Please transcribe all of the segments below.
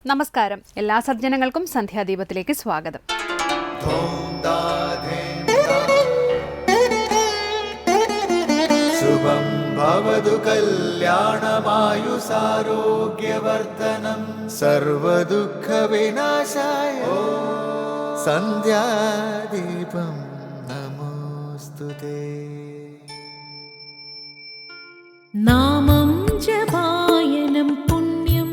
നമസ്കാരം. എല്ലാ സജ്ജനങ്ങൾക്കും സന്ധ്യാദീപത്തിലേക്ക് സ്വാഗതം. ശുഭം ഭവതു കല്യാണമായുസാരോഗ്യവർദ്ധനം സർവദുഃഖ വിനാശായ സന്ധ്യാദീപം നമോസ്തുതേ. നാമം ജപായനം പുണ്യം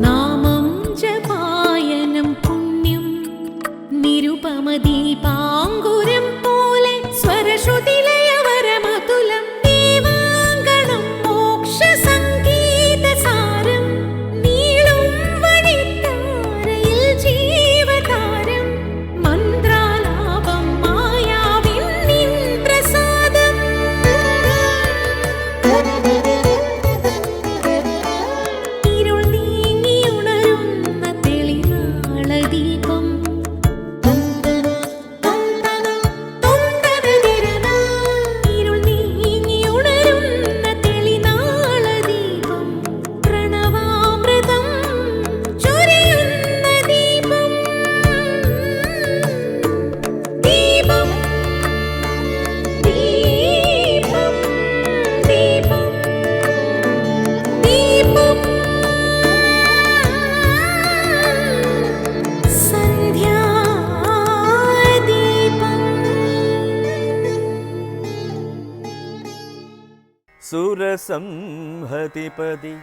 നാമം ജപായനം പുണ്യം നിരുപമദീപാങ്കുരം പോലെ സ്വരശ്രുതിലയവരമതുലം ദേവാങ്കണം മോക്ഷസംഗീതസാരം നീളും വഴിത്താരയിൽ ജീവതാരം മന്ത്രാലാപം മായാവിൻ നിൻ പ്രസാദം ഇരുൾ നീങ്ങിയുണരുന്ന തെളിനാളദീപം ഇരുൾ നീങ്ങിയുണരുന്ന തെളിനാളദീപം പ്രണവാമൃതം ചൊരിയുന്ന ദീപം ദീപം ദീപം ദീപം ദീപം സുരസംഹതിപതി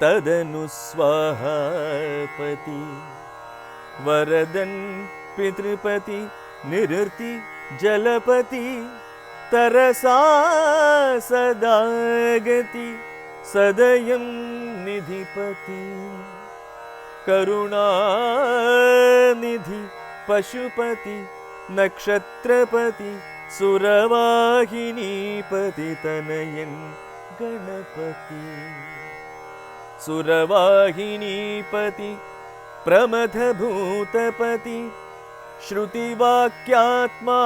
തദനു സ്വാഹാപതി വരദൻ പിതൃപതി നിരുത്തി ജലപതി തരസാ സദാഗതി സദയം നിധിപതി കരുണാനിധി പശുപതി നക്ഷത്രപതി സുരവാഹിനീപതി തനയൻ ഗണപതി സുരവാഹിനീപതി പ്രമഥഭൂതപതി ശ്രുതിവാക്യാത്മാ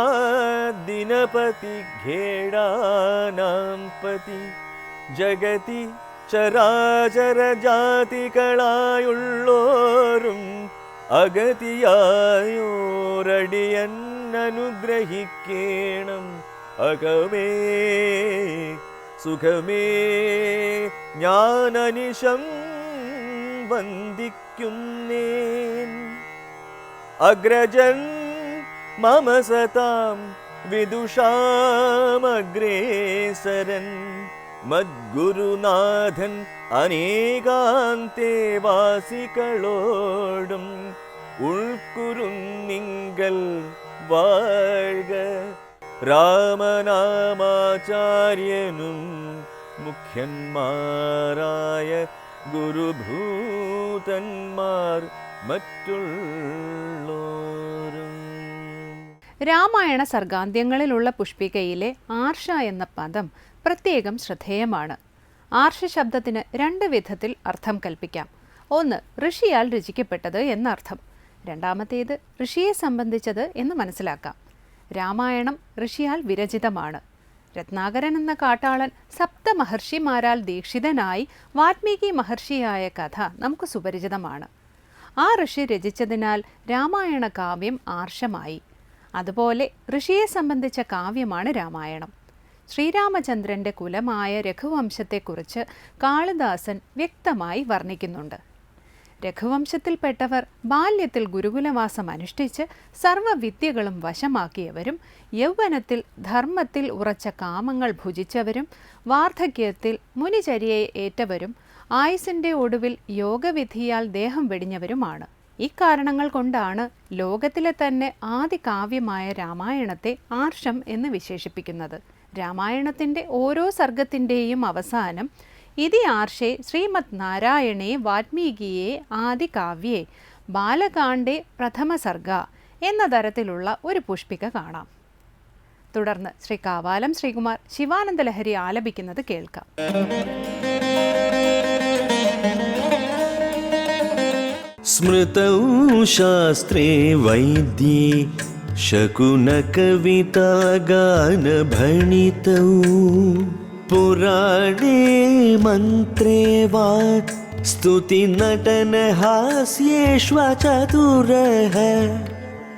ദിനപതി ഖേടാനാം പതി ജഗതി ചരാചരജാതികളായുള്ളോരും അഗതിയായോരടിയന്നനുഗ്രഹിക്കേണം അകമേ സുഖമേ ഞാനനിശം വന്ദിക്കുന്നേൻ അഗ്രജൻ മമ സതാം വിദുഷാമഗ്രേസരൻ മദ്ഗുരുനാഥൻ അനേകാന്തേവാസികളോടും ഉൾക്കുറുന്നിങ്കൽ വാഴ്ക രാമനാമാചാര്യനും മുഖ്യന്മാരായ ഗുരുഭൂതന്മാർ മറ്റുള്ളോരും. രാമായണ സർഗാന്ത്യങ്ങളിലുള്ള പുഷ്പികയിലെ ആർഷ എന്ന പദം പ്രത്യേകം ശ്രദ്ധേയമാണ്. ആർഷ ശബ്ദത്തിന് രണ്ട് വിധത്തിൽ അർത്ഥം കൽപ്പിക്കാം. ഒന്ന്, ഋഷിയാൽ രചിക്കപ്പെട്ടത് എന്നർത്ഥം. രണ്ടാമത്തേത്, ഋഷിയെ സംബന്ധിച്ചത് എന്ന് മനസ്സിലാക്കാം. രാമായണം ഋഷിയാൽ വിരചിതമാണ്. രത്നാകരൻ എന്ന കാട്ടാളൻ സപ്തമഹർഷിമാരാൽ ദീക്ഷിതനായി വാൽമീകി മഹർഷിയായ കഥ നമുക്ക് സുപരിചിതമാണ്. ആ ഋഷി രചിച്ചതിനാൽ രാമായണ കാവ്യം ആർഷമായി. അതുപോലെ ഋഷിയെ സംബന്ധിച്ച കാവ്യമാണ് രാമായണം. ശ്രീരാമചന്ദ്രൻ്റെ കുലമായ രഘുവംശത്തെക്കുറിച്ച് കാളിദാസൻ വ്യക്തമായി വർണ്ണിക്കുന്നുണ്ട്. രഘുവംശത്തിൽപ്പെട്ടവർ ബാല്യത്തിൽ ഗുരുകുലവാസം അനുഷ്ഠിച്ച് സർവ്വവിദ്യകളും വശമാക്കിയവരും യൗവനത്തിൽ ധർമ്മത്തിൽ ഉറച്ച കാമങ്ങൾ ഭുജിച്ചവരും വാർദ്ധക്യത്തിൽ മുനിചര്യയെ ഏറ്റവരും ആയുസിൻ്റെ ഒടുവിൽ യോഗവിധിയാൽ ദേഹം വെടിഞ്ഞവരുമാണ്. ഇക്കാരണങ്ങൾ കൊണ്ടാണ് ലോകത്തിലെ തന്നെ ആദി കാവ്യമായ രാമായണത്തെ ആർഷം എന്ന് വിശേഷിപ്പിക്കുന്നത്. രാമായണത്തിൻ്റെ ഓരോ സർഗത്തിൻ്റെയും അവസാനം ഇതി ആർഷേ ശ്രീമദ് നാരായണേ വാൽമീകിയെ ആദി കാവ്യേ ബാലകാണ്ഡേ പ്രഥമ സർഗ എന്ന തരത്തിലുള്ള ഒരു പുഷ്പിക കാണാം. തുടർന്ന് ശ്രീ കാവാലം ശ്രീകുമാർ ശിവാനന്ദ ലഹരി ആലപിക്കുന്നത് കേൾക്കാം. स्मृतौ शास्त्रे वैद्ये शकुनकविता गानभणितौ पुराणे मन्त्रे वा स्तुतिनटनहास्येष्वचतुरः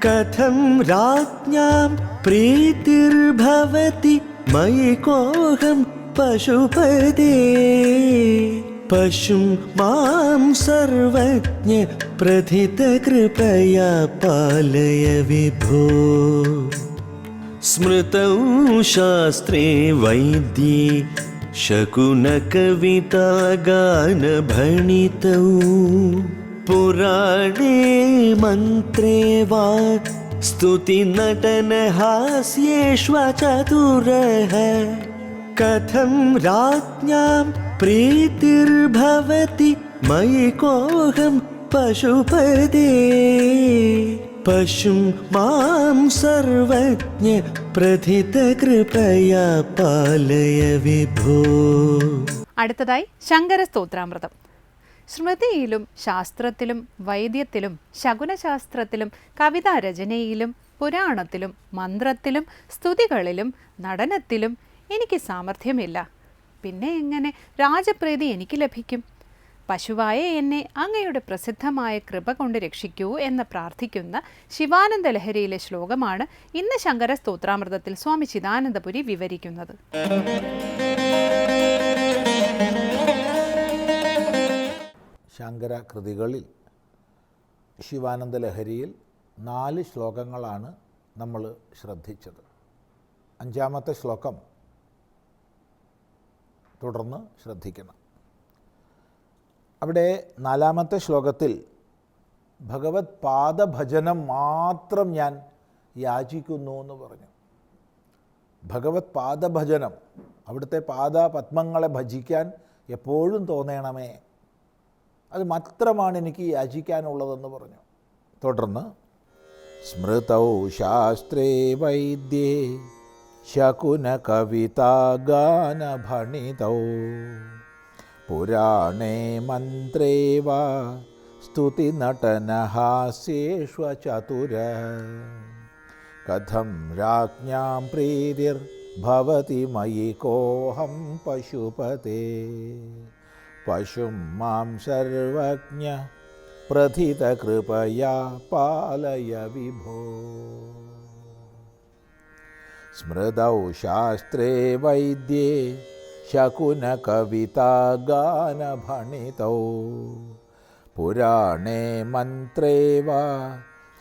कथं राज्ञां प्रीतिर्भवति मयि कोऽहं पशुपते पशुं मां सर्वज्ञ प्रथितकृपया पालय विभो स्मृतौ शास्त्रे वैद्ये शकुनकविता गानभणितौ पुराणे मन्त्रे वा स्तुतिनटनहास्येष्वचतुरः कथं राज्ञां प्रीतिर्भवति मयि कोऽहं पशुपते पशुं मां सर्वज्ञ प्रथितकृपया पालय विभो. അടുത്തതായി ശങ്കര സ്തോത്രാമൃതം. സ്മൃതിയിലും ശാസ്ത്രത്തിലും വൈദ്യത്തിലും ശകുനശാസ്ത്രത്തിലും കവിതാരചനയിലും പുരാണത്തിലും മന്ത്രത്തിലും സ്തുതികളിലും നടനത്തിലും എനിക്ക് സാമർഥ്യമില്ല. പിന്നെ എങ്ങനെ രാജപ്രീതി എനിക്ക് ലഭിക്കും? പശുവായ എന്നെ അങ്ങയുടെ പ്രസിദ്ധമായ കൃപ കൊണ്ട് രക്ഷിക്കൂ എന്ന് പ്രാർത്ഥിക്കുന്ന ശിവാനന്ദ ലഹരിയിലെ ശ്ലോകമാണ് ഇന്ന് ശങ്കര സ്തോത്രാമൃതത്തിൽ സ്വാമി ചിദാനന്ദപുരി വിവരിക്കുന്നത്. ശങ്കര കൃതികളിൽ ശിവാനന്ദ ലഹരിയിൽ 4 ശ്ലോകങ്ങളാണ് നമ്മൾ ശ്രദ്ധിച്ചത്. 5-ാമത്തെ ശ്ലോകം തുടർന്ന് ശ്രദ്ധിക്കണം. അവിടെ 4-ാമത്തെ ശ്ലോകത്തിൽ ഭഗവത് പാദഭജനം മാത്രം ഞാൻ യാചിക്കുന്നു എന്ന് പറഞ്ഞു. ഭഗവത് പാദഭജനം, അവിടുത്തെ പാദപത്മങ്ങളെ ഭജിക്കാൻ എപ്പോഴും തോന്നണമേ, അത് മാത്രമാണ് എനിക്ക് യാചിക്കാനുള്ളതെന്ന് പറഞ്ഞു. തുടർന്ന് സ്മൃതൗ ശാസ്ത്രേ വൈദ്യേ ശകുനകവിതാ ഗാനഭണിതൗ പുരാണേ മന്ത്രേ വാ സ്തുതിനടനഹാസ്യേഷ്വചതുര കഥം രാജ്ഞാം പ്രീതിർഭവതി മയി കോഹം പശുപതേ പശും മാം സർവജ്ഞ പ്രഥിതകൃപയാ പാലയ വിഭോ. സ്മൃതൗ ശാസ്ത്രേ വൈദ്യേ ശകുനകവിതാ ഗാനഭണിതൗ പുരാണേ മന്ത്രേ വാ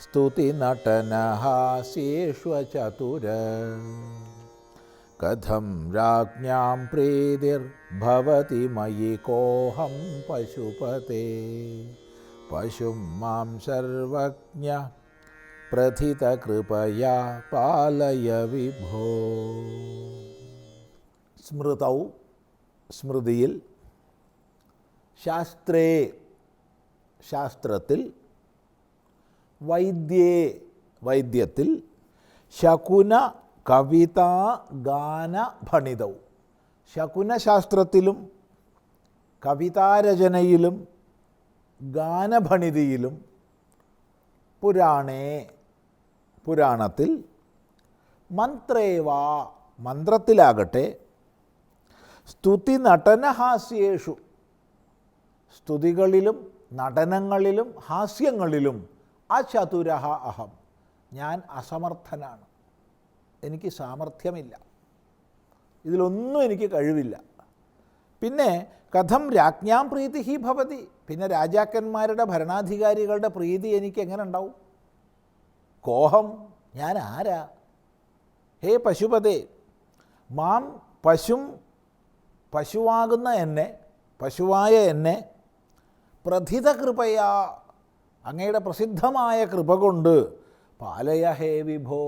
സ്തുതിനടനഹാസ്യേഷ്വചതുര കഥം രാജ്ഞാം പ്രീതിർഭവതി മയി കോഹം പശുപതേ പശും മാം സർവജ്ഞ പ്രഥിതകൃപയാ പാലയ വിഭോ. സ്മൃതൗ, സ്മൃതിയിൽ, ശാസ്ത്രേ, ശാസ്ത്രത്തിൽ, വൈദ്യേ, വൈദ്യത്തിൽ, ശകുന കവിതാ ഗാനഭണിതൗ, ശകുനശാസ്ത്രത്തിലും കവിതാരചനയിലും ഗാനഭണിതിയിലും, പുരാണേ, പുരാണത്തിൽ, മന്ത്രേവാ, മന്ത്രത്തിലാകട്ടെ, സ്തുതി നടനഹാസ്യേഷു, സ്തുതികളിലും നടനങ്ങളിലും ഹാസ്യങ്ങളിലും അചതുരഃ അഹം, ഞാൻ അസമർത്ഥനാണ്, എനിക്ക് സാമർഥ്യമില്ല, ഇതിലൊന്നും എനിക്ക് കഴിവില്ല. പിന്നെ കഥം രാജ്ഞാം പ്രീതി ഹി ഭവതി, പിന്നെ രാജാക്കന്മാരുടെ ഭരണാധികാരികളുടെ പ്രീതി എനിക്ക് എങ്ങനെ ഉണ്ടാവും? കോഹം, ഞാൻ ആരാ? ഹേ പശുപതേ, മാം പശും, പശുവാകുന്ന എന്നെ, പശുവായ എന്നെ, പ്രഥിതകൃപയാ, അങ്ങയുടെ പ്രസിദ്ധമായ കൃപ കൊണ്ട്, പാലയ ഹേ വിഭോ,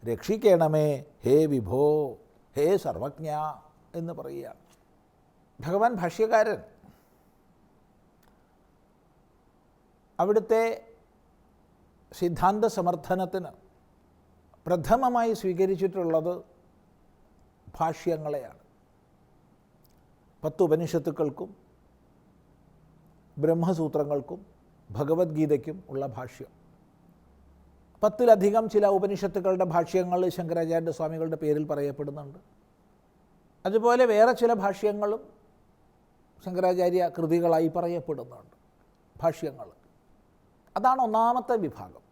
രക്ഷിക്കണമേ ഹേ വിഭോ, ഹേ സർവജ്ഞ എന്ന് പറയുകയാണ് ഭഗവാൻ ഭാഷ്യകാരൻ. അവിടുത്തെ സിദ്ധാന്ത സമർത്ഥനത്തിന് പ്രഥമമായി സ്വീകരിച്ചിട്ടുള്ളത് ഭാഷ്യങ്ങളെയാണ്. 10 ഉപനിഷത്തുക്കൾക്കും ബ്രഹ്മസൂത്രങ്ങൾക്കും ഭഗവത്ഗീതയ്ക്കും ഉള്ള ഭാഷ്യം. 10-ലധികം ചില ഉപനിഷത്തുക്കളുടെ ഭാഷ്യങ്ങൾ ശങ്കരാചാര്യ സ്വാമികളുടെ പേരിൽ പറയപ്പെടുന്നുണ്ട്. അതുപോലെ വേറെ ചില ഭാഷ്യങ്ങളും ശങ്കരാചാര്യ കൃതികളായി പറയപ്പെടുന്നുണ്ട്, ഭാഷ്യങ്ങൾ. അതാണ് ഒന്നാമത്തെ വിഭാഗം.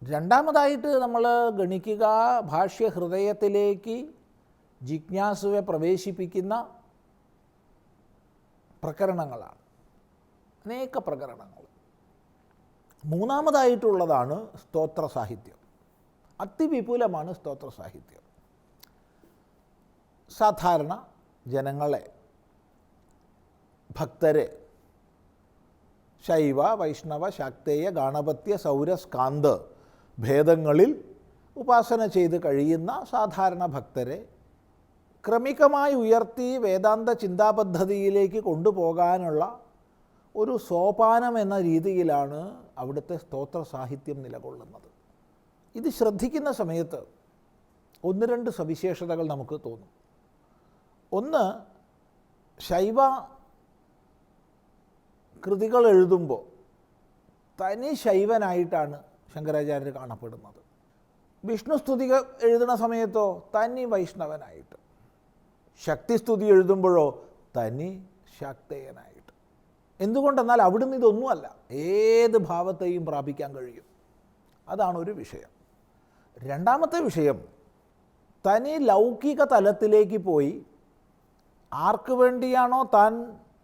രണ്ടാമതായിട്ട് നമ്മൾ ഗണിക്കുക ഭാഷ്യഹൃദയത്തിലേക്ക് ജിജ്ഞാസുവെ പ്രവേശിപ്പിക്കുന്ന പ്രകരണങ്ങളാണ്, അനേക പ്രകരണങ്ങൾ. മൂന്നാമതായിട്ടുള്ളതാണ് സ്തോത്ര സാഹിത്യം. അതിവിപുലമാണ് സ്തോത്ര സാഹിത്യം. സാധാരണ ജനങ്ങളെ, ഭക്തരെ ശൈവ, വൈഷ്ണവ, ശാക്തേയ, ഗാണപത്യ, സൗര, സ്കാന്ത ഭേദങ്ങളിൽ ഉപാസന ചെയ്ത് കഴിയുന്ന സാധാരണ ഭക്തരെ ക്രമികമായി ഉയർത്തി വേദാന്ത ചിന്താപദ്ധതിയിലേക്ക് കൊണ്ടുപോകാനുള്ള ഒരു സോപാനം എന്ന രീതിയിലാണ് അവിടുത്തെ സ്തോത്ര സാഹിത്യം നിലകൊള്ളുന്നത്. ഇത് ശ്രദ്ധിക്കുന്ന സമയത്ത് 1-2 സവിശേഷതകൾ നമുക്ക് തോന്നും. ഒന്ന്, ശൈവ കൃതികൾ എഴുതുമ്പോൾ തനി ശൈവനായിട്ടാണ് ശങ്കരാചാര്യർ കാണപ്പെടുന്നത്. വിഷ്ണുസ്തുതി എഴുതുന്ന സമയത്തോ തനി വൈഷ്ണവനായിട്ട്, ശക്തിസ്തുതി എഴുതുമ്പോഴോ തനി ശാക്തേയനായിട്ട്. എന്തുകൊണ്ടെന്നാൽ അവിടുന്ന് ഇതൊന്നുമല്ല, ഏത് ഭാവത്തെയും പ്രാപിക്കാൻ കഴിയും. അതാണ് ഒരു വിഷയം. രണ്ടാമത്തെ വിഷയം, തനി ലൗകിക തലത്തിലേക്ക് പോയി ആർക്ക് വേണ്ടിയാണോ താൻ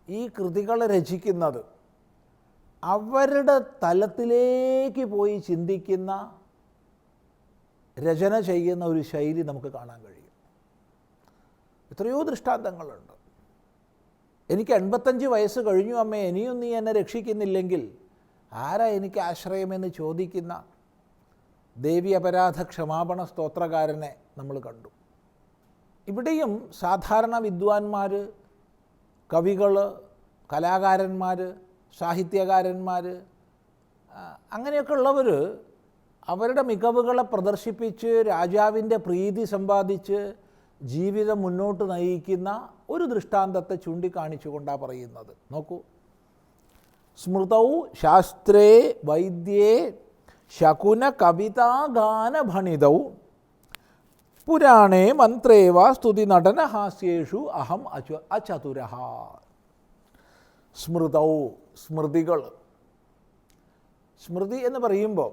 ഈ കൃതികൾ രചിക്കുന്നത് അവരുടെ തലത്തിലേക്ക് പോയി ചിന്തിക്കുന്ന, രചന ചെയ്യുന്ന ഒരു ശൈലി നമുക്ക് കാണാൻ കഴിയും. എത്രയോ ദൃഷ്ടാന്തങ്ങളുണ്ട്. എനിക്ക് 85 വയസ്സ് കഴിഞ്ഞു അമ്മേ, ഇനിയും നീ എന്നെ രക്ഷിക്കുന്നില്ലെങ്കിൽ ആരാ എനിക്ക് ആശ്രയമെന്ന് ചോദിക്കുന്ന ദേവി അപരാധ ക്ഷമാപണ സ്തോത്രകാരനെ നമ്മൾ കണ്ടു. ഇവിടെയും സാധാരണ വിദ്വാൻമാർ, കവികൾ, കലാകാരന്മാർ, സാഹിത്യകാരന്മാർ, അങ്ങനെയൊക്കെ ഉള്ളവർ അവരുടെ മികവുകളെ പ്രദർശിപ്പിച്ച് രാജാവിൻ്റെ പ്രീതി സമ്പാദിച്ച് ജീവിതം മുന്നോട്ട് നയിക്കുന്ന ഒരു ദൃഷ്ടാന്തത്തെ ചൂണ്ടിക്കാണിച്ചുകൊണ്ടാണ് പറയുന്നത്. നോക്കൂ, സ്മൃതൗ ശാസ്ത്രേ വൈദ്യേ ശകുന കവിതാഗാനഭണിതൗ പുരാണേ മന്ത്രേ വാ സ്തുതി നടനഹാസ്യേഷു അഹം അചതുരഃ. സ്മൃതൗ, സ്മൃതികൾ. സ്മൃതി എന്ന് പറയുമ്പോൾ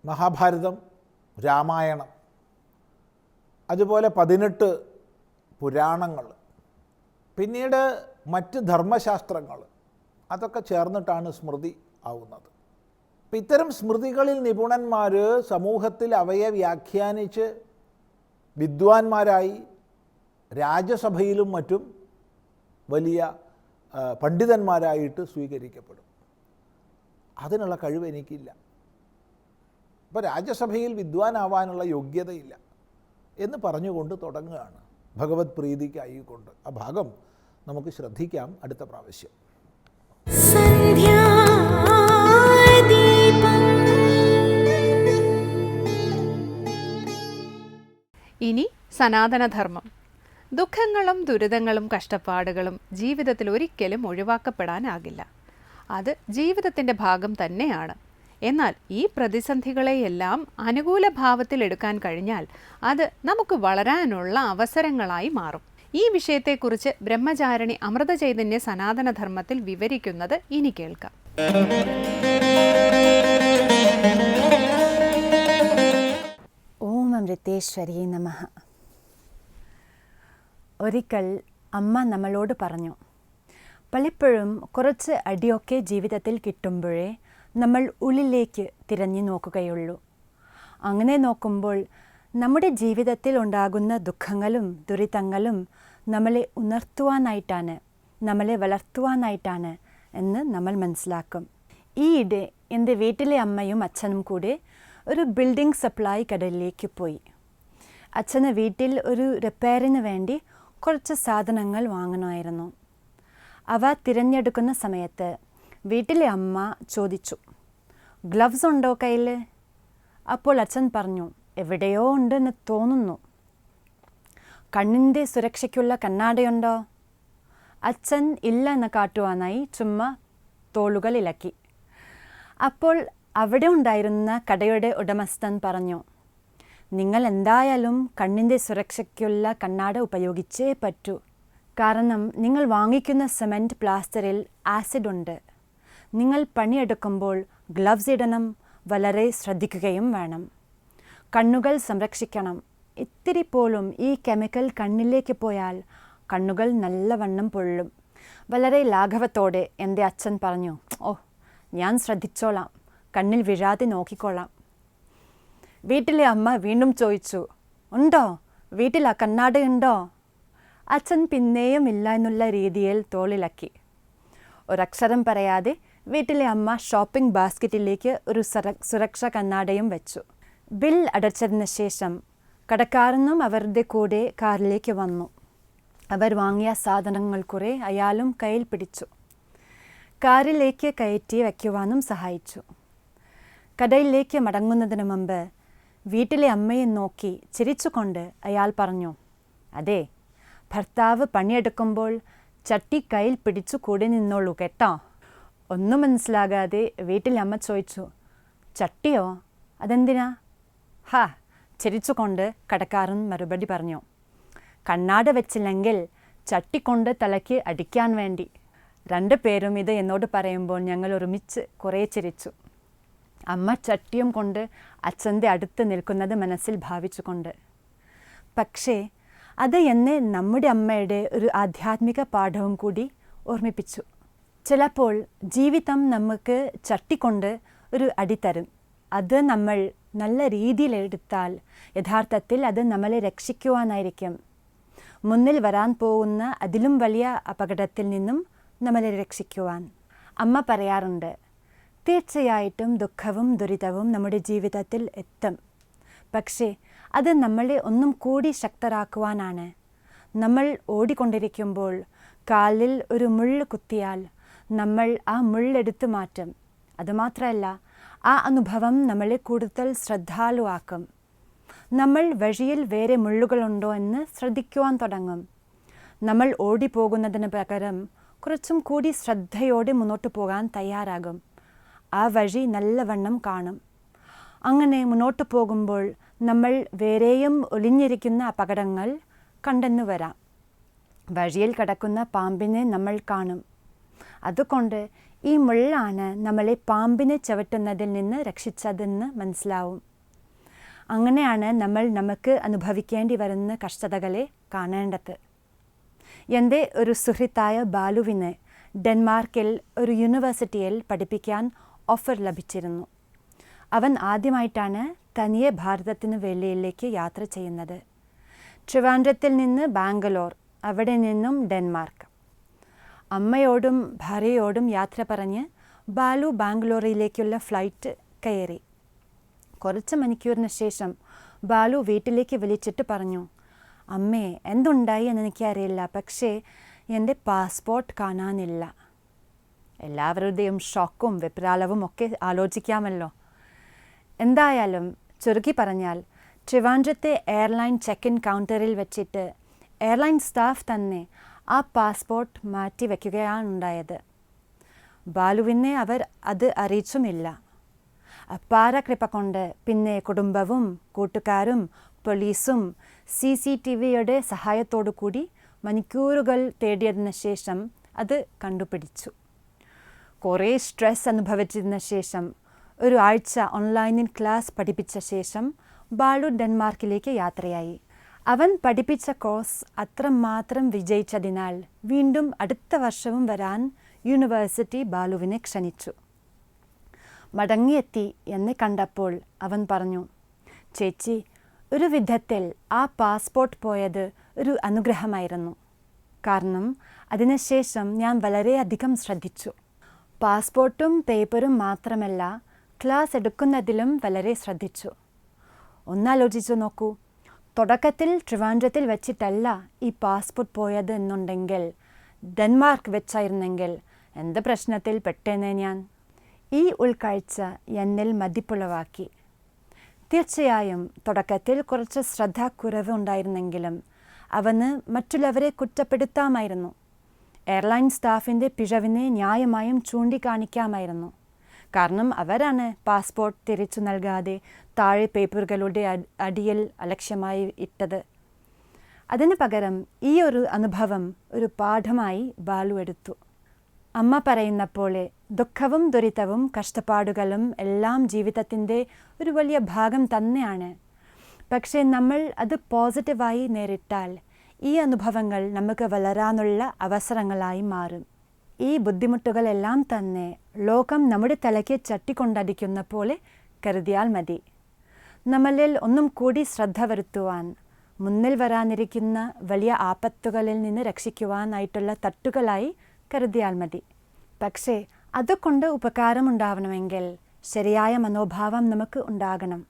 മഹാഭാരതം, രാമായണം, അതുപോലെ 18 പുരാണങ്ങൾ, പിന്നീട് മറ്റ് ധർമ്മശാസ്ത്രങ്ങൾ, അതൊക്കെ ചേർന്നിട്ടാണ് സ്മൃതി ആവുന്നത്. അപ്പം ഇത്തരം സ്മൃതികളിൽ നിപുണന്മാർ സമൂഹത്തിൽ അവയെ വ്യാഖ്യാനിച്ച് വിദ്വാൻമാരായി രാജസഭയിലും മറ്റും വലിയ പണ്ഡിതന്മാരായിട്ട് സ്വീകരിക്കപ്പെടും. അതിനുള്ള കഴിവ് എനിക്കില്ല, അപ്പോൾ രാജ്യസഭയിൽ വിദ്വാനാവാനുള്ള യോഗ്യതയില്ല എന്ന് പറഞ്ഞുകൊണ്ട് തുടങ്ങുകയാണ് ഭഗവത് പ്രീതിക്കായിക്കൊണ്ട്. ആ ഭാഗം നമുക്ക് ശ്രദ്ധിക്കാം അടുത്ത പ്രാവശ്യം. ഇനി സനാതനധർമ്മം. ദുഃഖങ്ങളും ദുരിതങ്ങളും കഷ്ടപ്പാടുകളും ജീവിതത്തിൽ ഒരിക്കലും ഒഴിവാക്കപ്പെടാനാകില്ല. അത് ജീവിതത്തിൻ്റെ ഭാഗം തന്നെയാണ്. എന്നാൽ ഈ പ്രതിസന്ധികളെയെല്ലാം അനുകൂല ഭാവത്തിൽ എടുക്കാൻ കഴിഞ്ഞാൽ അത് നമുക്ക് വളരാനുള്ള അവസരങ്ങളായി മാറും. ഈ വിഷയത്തെക്കുറിച്ച് ബ്രഹ്മചാരിണി അമൃതചൈതന്യ സനാതനധർമ്മത്തിൽ വിവരിക്കുന്നത് ഇനി കേൾക്കാം. ഓം അമൃതേശ്വരി നമഃ. ഒരിക്കൽ അമ്മ നമ്മളോട് പറഞ്ഞു, പലപ്പോഴും കുറച്ച് അടിയൊക്കെ ജീവിതത്തിൽ കിട്ടുമ്പോഴേ നമ്മൾ ഉള്ളിലേക്ക് തിരഞ്ഞു നോക്കുകയുള്ളൂ. അങ്ങനെ നോക്കുമ്പോൾ നമ്മുടെ ജീവിതത്തിൽ ഉണ്ടാകുന്ന ദുഃഖങ്ങളും ദുരിതങ്ങളും നമ്മളെ ഉണർത്തുവാനായിട്ടാണ്, നമ്മളെ വളർത്തുവാനായിട്ടാണ് എന്ന് നമ്മൾ മനസ്സിലാക്കും. ഈയിടെ എൻ്റെ വീട്ടിലെ അമ്മയും അച്ഛനും കൂടെ ഒരു ബിൽഡിംഗ് സപ്ലൈ കടയിലേക്ക് പോയി. അച്ഛന് വീട്ടിൽ ഒരു റിപ്പയറിന് വേണ്ടി കുറച്ച് സാധനങ്ങൾ വാങ്ങണമായിരുന്നു. അവ തിരഞ്ഞെടുക്കുന്ന സമയത്ത് വീട്ടിലെ അമ്മ ചോദിച്ചു, ഗ്ലവ്സ് ഉണ്ടോ കയ്യിൽ? അപ്പോൾ അച്ഛൻ പറഞ്ഞു, എവിടെയോ ഉണ്ടെന്ന് തോന്നുന്നു. കണ്ണിൻ്റെ സുരക്ഷയ്ക്കുള്ള കണ്ണാടയുണ്ടോ? അച്ഛൻ ഇല്ല എന്ന് കാട്ടുവാനായി ചുമ്മാ തോളുകൾ ഇളക്കി. അപ്പോൾ അവിടെ ഉണ്ടായിരുന്ന കടയുടെ ഉടമസ്ഥൻ പറഞ്ഞു, നിങ്ങൾ എന്തായാലും കണ്ണിൻ്റെ സുരക്ഷയ്ക്കുള്ള കണ്ണാട ഉപയോഗിച്ചേ പറ്റൂ. കാരണം നിങ്ങൾ വാങ്ങിക്കുന്ന സിമൻറ്റ് പ്ലാസ്റ്ററിൽ ആസിഡ് ഉണ്ട്. നിങ്ങൾ പണിയെടുക്കുമ്പോൾ ഗ്ലവ്സ് ഇടണം, വളരെ ശ്രദ്ധിക്കുകയും വേണം. കണ്ണുകൾ സംരക്ഷിക്കണം. ഇത്തിരി പോലും ഈ കെമിക്കൽ കണ്ണിലേക്ക് പോയാൽ കണ്ണുകൾ നല്ലവണ്ണം പൊള്ളും. വളരെ ലാഘവത്തോടെ എൻ്റെ അച്ഛൻ പറഞ്ഞു, ഓ ഞാൻ ശ്രദ്ധിച്ചോളാം, കണ്ണിൽ വീഴാതെ നോക്കിക്കോളാം. വീട്ടിലെ അമ്മ വീണ്ടും ചോദിച്ചു, ഉണ്ടോ, വീട്ടിൽ ആ കണ്ണാടയുണ്ടോ? അച്ഛൻ പിന്നെയും ഇല്ല എന്നുള്ള രീതിയിൽ തോളിലക്കി. ഒരക്ഷരം പറയാതെ വീട്ടിലെ അമ്മ ഷോപ്പിംഗ് ബാസ്ക്കറ്റിലേക്ക് ഒരു സുരക്ഷാ കണ്ണാടയും വെച്ചു. ബിൽ അടച്ചതിന് ശേഷം കടക്കാരനും അവരുടെ കൂടെ കാറിലേക്ക് വന്നു. അവർ വാങ്ങിയ സാധനങ്ങൾ കുറെ അയാളും കയ്യിൽ പിടിച്ചു. കാറിലേക്ക് കയറ്റി വയ്ക്കുവാനും സഹായിച്ചു. കടയിലേക്ക് മടങ്ങുന്നതിന് മുമ്പ് വീട്ടിലെ അമ്മയെ നോക്കി ചിരിച്ചുകൊണ്ട് അയാൾ പറഞ്ഞു, അതെ, ഭർത്താവ് പണിയെടുക്കുമ്പോൾ ചട്ടി കയ്യിൽ പിടിച്ചു കൂടി നിന്നോളൂ കേട്ടോ. ഒന്നും മനസ്സിലാകാതെ വീട്ടിലെ അമ്മ ചോദിച്ചു, ചട്ടിയോ, അതെന്തിനാ? ഹാ, ചിരിച്ചുകൊണ്ട് കടക്കാരൻ മറുപടി പറഞ്ഞു, കണ്ണാട വെച്ചില്ലെങ്കിൽ ചട്ടി കൊണ്ട് തലയ്ക്ക് അടിക്കാൻ വേണ്ടി. 2 പേരും ഇത് എന്നോട് പറയുമ്പോൾ ഞങ്ങൾ ഒരുമിച്ച് കുറേ ചിരിച്ചു. അമ്മ ചട്ടിയും കൊണ്ട് അച്ഛൻ്റെ അടുത്ത് നിൽക്കുന്നത് മനസ്സിൽ ഭാവിച്ചുകൊണ്ട്. പക്ഷേ അത് എന്നെ നമ്മുടെ അമ്മയുടെ ഒരു ആധ്യാത്മിക പാഠവും കൂടി ഓർമ്മിപ്പിച്ചു. ചിലപ്പോൾ ജീവിതം നമുക്ക് ചട്ടിക്കൊണ്ട് ഒരു അടി തരും. അത് നമ്മൾ നല്ല രീതിയിലെടുത്താൽ യഥാർത്ഥത്തിൽ അത് നമ്മളെ രക്ഷിക്കുവാനായിരിക്കും. മുന്നിൽ വരാൻ പോകുന്ന അതിലും വലിയ അപകടത്തിൽ നിന്നും നമ്മളെ രക്ഷിക്കുവാൻ. അമ്മ പറയാറുണ്ട്, തീർച്ചയായിട്ടും ദുഃഖവും ദുരിതവും നമ്മുടെ ജീവിതത്തിൽ എത്തും. പക്ഷേ അത് നമ്മളെ ഒന്നും കൂടി ശക്തരാക്കുവാനാണ്. നമ്മൾ ഓടിക്കൊണ്ടിരിക്കുമ്പോൾ കാലിൽ ഒരു മുള്ള് കുത്തിയാൽ നമ്മൾ ആ മുള്ളെടുത്ത് മാറ്റും. അതുമാത്രമല്ല, ആ അനുഭവം നമ്മളെ കൂടുതൽ ശ്രദ്ധാലുവാക്കും. നമ്മൾ വഴിയിൽ വേറെ മുള്ളുകളുണ്ടോ എന്ന് ശ്രദ്ധിക്കുവാൻ തുടങ്ങും. നമ്മൾ ഓടിപ്പോകുന്നതിന് പകരം കുറച്ചും കൂടി ശ്രദ്ധയോടെ മുന്നോട്ട് പോകാൻ തയ്യാറാകും. ആ വഴി നല്ലവണ്ണം കാണും. അങ്ങനെ മുന്നോട്ട് പോകുമ്പോൾ നമ്മൾ വേറെയും ഒളിഞ്ഞിരിക്കുന്ന അപകടങ്ങൾ കണ്ടെന്നു വരാം. വഴിയിൽ കിടക്കുന്ന പാമ്പിനെ നമ്മൾ കാണും. അതുകൊണ്ട് ഈ മുള്ളാണ് നമ്മളെ പാമ്പിനെ ചവിട്ടുന്നതിൽ നിന്ന് രക്ഷിച്ചതെന്ന് മനസ്സിലാവും. അങ്ങനെയാണ് നമ്മൾ നമുക്ക് അനുഭവിക്കേണ്ടി വരുന്ന കഷ്ടതകളെ കാണേണ്ടത്. എൻ്റെ ഒരു സുഹൃത്തായ ബാലുവിന് ഡെൻമാർക്കിൽ ഒരു യൂണിവേഴ്സിറ്റിയിൽ പഠിപ്പിക്കാൻ ഓഫർ ലഭിച്ചിരുന്നു. അവൻ ആദ്യമായിട്ടാണ് തനിയെ ഭാരതത്തിന് വെളിയിലേക്ക് യാത്ര ചെയ്യുന്നത്. ട്രിവാൻഡ്രത്തിൽ നിന്ന് ബാംഗ്ലൂർ, അവിടെ നിന്നും ഡെൻമാർക്ക്. അമ്മയോടും ഭാര്യയോടും യാത്ര പറഞ്ഞ് ബാലു ബാംഗ്ലൂരിലേക്കുള്ള ഫ്ലൈറ്റ് കയറി. കുറച്ച് മണിക്കൂറിന് ശേഷം ബാലു വീട്ടിലേക്ക് വിളിച്ചിട്ട് പറഞ്ഞു, അമ്മേ, എന്തുണ്ടായി എന്ന് എനിക്കറിയില്ല, പക്ഷേ എൻ്റെ പാസ്പോർട്ട് കാണാനില്ല. എല്ലാവരുടെയും ഷോക്കും വെപ്രാളവും ഒക്കെ ആലോചിക്കാമല്ലോ. എന്തായാലും ചുരുക്കി പറഞ്ഞാൽ, ട്രിവാൻഡ്രത്തെ എയർലൈൻ ചെക്ക് ഇൻ കൗണ്ടറിൽ വെച്ചിട്ട് എയർലൈൻ സ്റ്റാഫ് തന്നെ ആ പാസ്പോർട്ട് മാറ്റി വയ്ക്കുകയാണുണ്ടായത്. ബാലുവിനെ അവർ അത് അറിയിച്ചുമില്ല. അപ്പാര കൃപ കൊണ്ട് പിന്നെ കുടുംബവും കൂട്ടുകാരും പോലീസും CCTVയുടെ സഹായത്തോടു കൂടി മണിക്കൂറുകൾ തേടിയതിനു ശേഷം അത് കണ്ടുപിടിച്ചു. കുറേ സ്ട്രെസ് അനുഭവിച്ചതിന് ശേഷം 1 ആഴ്ച ഓൺലൈനിൽ ക്ലാസ് പഠിപ്പിച്ച ശേഷം ബാലു ഡെൻമാർക്കിലേക്ക് യാത്രയായി. അവൻ പഠിപ്പിച്ച കോഴ്സ് അത്രമാത്രം വിജയിച്ചതിനാൽ വീണ്ടും അടുത്ത വർഷവും വരാൻ യൂണിവേഴ്സിറ്റി ബാലുവിനെ ക്ഷണിച്ചു. മടങ്ങിയെത്തി എന്നെ കണ്ടപ്പോൾ അവൻ പറഞ്ഞു, ചേച്ചി, ഒരു വിധത്തിൽ ആ പാസ്പോർട്ട് പോയത് ഒരു അനുഗ്രഹമായിരുന്നു. കാരണം അതിനുശേഷം ഞാൻ വളരെയധികം ശ്രദ്ധിച്ചു. പാസ്പോർട്ടും പേപ്പറും മാത്രമല്ല, ക്ലാസ് എടുക്കുന്നതിലും വളരെ ശ്രദ്ധിച്ചു. ഒന്നാലോചിച്ചു നോക്കൂ, തുടക്കത്തിൽ ട്രിവാൻഡ്രത്തിൽ വെച്ചിട്ടല്ല ഈ പാസ്പോർട്ട് പോയത് എന്നുണ്ടെങ്കിൽ ഡെൻമാർക്ക് വെച്ചായിരുന്നെങ്കിൽ എന്ത് പ്രശ്നത്തിൽ പെട്ടേനെ ഞാൻ. ഈ ഉൾക്കാഴ്ച എന്നിൽ മതിപ്പുളവാക്കി. തീർച്ചയായും തുടക്കത്തിൽ കുറച്ച് ശ്രദ്ധാക്കുറവ് ഉണ്ടായിരുന്നെങ്കിലും അവന് മറ്റുള്ളവരെ കുറ്റപ്പെടുത്താമായിരുന്നു. എയർലൈൻ സ്റ്റാഫിൻ്റെ പിഴവിനെ ന്യായമായും ചൂണ്ടിക്കാണിക്കാമായിരുന്നു. കാരണം അവരാണ് പാസ്പോർട്ട് തിരിച്ചു നൽകാതെ താഴെ പേപ്പറുകളുടെ അടിയിൽ അലക്ഷ്യമായി ഇട്ടത്. അതിന് പകരം ഈ ഒരു അനുഭവം ഒരു പാഠമായി ബാലു എടുത്തു. അമ്മ പറയുന്ന പോലെ ദുഃഖവും ദുരിതവും കഷ്ടപ്പാടുകളും എല്ലാം ജീവിതത്തിൻ്റെ ഒരു വലിയ ഭാഗം തന്നെയാണ്. പക്ഷേ നമ്മൾ അത് പോസിറ്റീവായി നേരിട്ടാൽ ഈ അനുഭവങ്ങൾ നമുക്ക് വളരാനുള്ള അവസരങ്ങളായി മാറും. ഈ ബുദ്ധിമുട്ടുകളെല്ലാം തന്നെ ലോകം നമ്മുടെ തലയ്ക്ക് ചട്ടിക്കൊണ്ടടിക്കുന്ന പോലെ കരുതിയാൽ മതി. നമ്മളിൽ ഒന്നും കൂടി ശ്രദ്ധ വരുത്തുവാൻ, മുന്നിൽ വരാനിരിക്കുന്ന വലിയ ആപത്തുകളിൽ നിന്ന് രക്ഷിക്കുവാനായിട്ടുള്ള തട്ടുകളായി കരുതിയാൽ മതി. പക്ഷേ അതുകൊണ്ട് ഉപകാരമുണ്ടാവണമെങ്കിൽ ശരിയായ മനോഭാവം നമുക്ക് ഉണ്ടാകണം.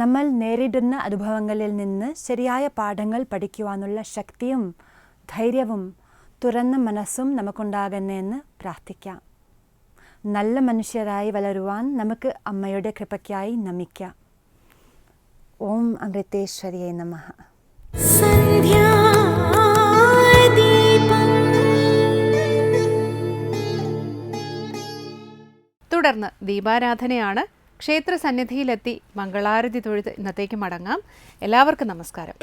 നമ്മൾ നേരിടുന്ന അനുഭവങ്ങളിൽ നിന്ന് ശരിയായ പാഠങ്ങൾ പഠിക്കുവാനുള്ള ശക്തിയും ധൈര്യവും തുറന്ന മനസ്സും നമുക്കുണ്ടാകണമെന്ന് പ്രാർത്ഥിക്കാം. നല്ല മനുഷ്യരായി വളരുവാൻ നമുക്ക് അമ്മയുടെ കൃപയ്ക്കായി നമിക്കാം. ഓം അമൃതേശ്വരിയേ നമഃ. സന്ധ്യാദീപം തുടർന്ന് ദീപാരാധനയാണ്. ക്ഷേത്ര സന്നിധിയിലെത്തി മംഗളാരതി തൊഴുത് ഇന്നത്തേക്ക് മടങ്ങാം. എല്ലാവർക്കും നമസ്കാരം.